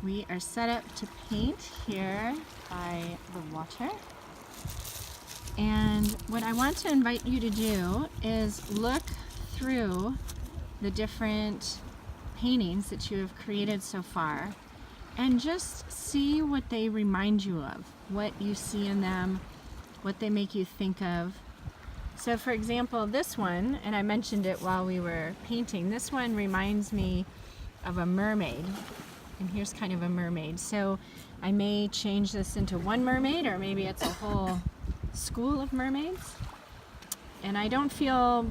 We are set up to paint here by the water. And what I want to invite you to do is look through the different paintings that you have created so far and just see what they remind you of, what you see in them, what they make you think of. So for example, this one, and I mentioned it while we were painting, this one reminds me of a mermaid. And here's kind of a mermaid. So I may change this into one mermaid, or maybe it's a whole school of mermaids. And I don't feel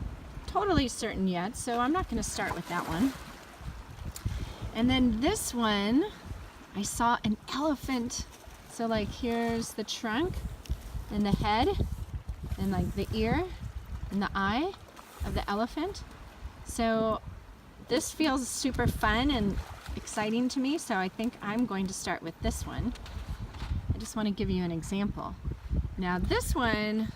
totally certain yet, so I'm not going to start with that one. And then this one, I saw an elephant. So like here's the trunk and the head and like the ear and the eye of the elephant. So this feels super fun and exciting to me, so I think I'm going to start with this one. I just want to give you an example. Now this one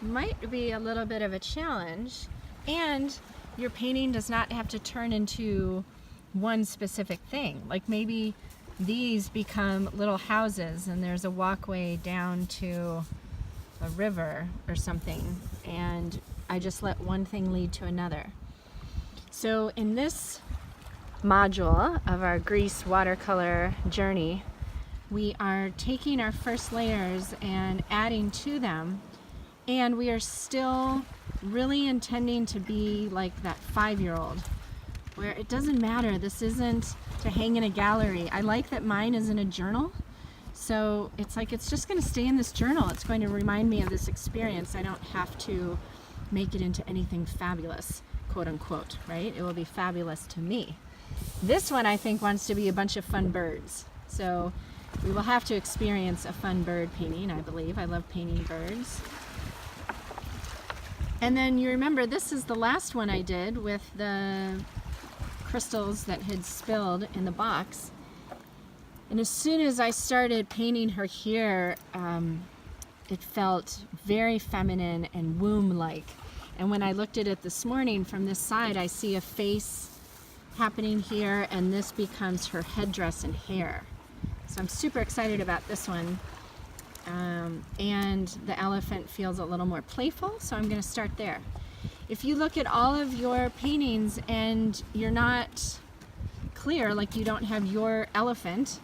might be a little bit of a challenge, and your painting does not have to turn into one specific thing. Like maybe these become little houses and there's a walkway down to a river or something, and I just let one thing lead to another. So in this module of our grease watercolor journey, we are taking our first layers and adding to them, and we are still really intending to be like that 5-year-old, where it doesn't matter, this isn't to hang in a gallery. I like that mine is in a journal, so it's like it's just going to stay in this journal. It's going to remind me of this experience. I don't have to make it into anything fabulous, quote unquote, right? It will be fabulous to me. This one I think wants to be a bunch of fun birds, so we will have to experience a fun bird painting, I believe. I love painting birds. And then you remember this is the last one I did with the crystals that had spilled in the box. And as soon as I started painting her here, it felt very feminine and womb-like. And when I looked at it this morning from this side, I see a face happening here, and this becomes her headdress and hair. So I'm super excited about this one. And the elephant feels a little more playful, so I'm going to start there. If you look at all of your paintings and you're not clear, like you don't have your elephant,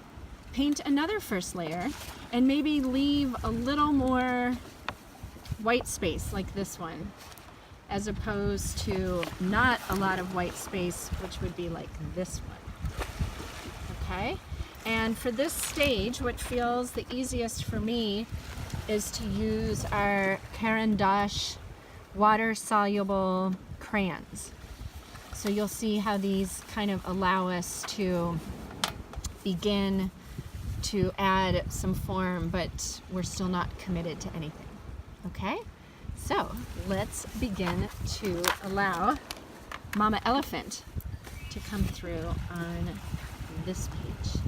paint another first layer and maybe leave a little more white space like this one, as opposed to not a lot of white space, which would be like this one. Okay? And for this stage, what feels the easiest for me is to use our Caran d'Ache water-soluble crayons. So you'll see how these kind of allow us to begin to add some form, but we're still not committed to anything. Okay? So let's begin to allow Mama Elephant to come through on this page.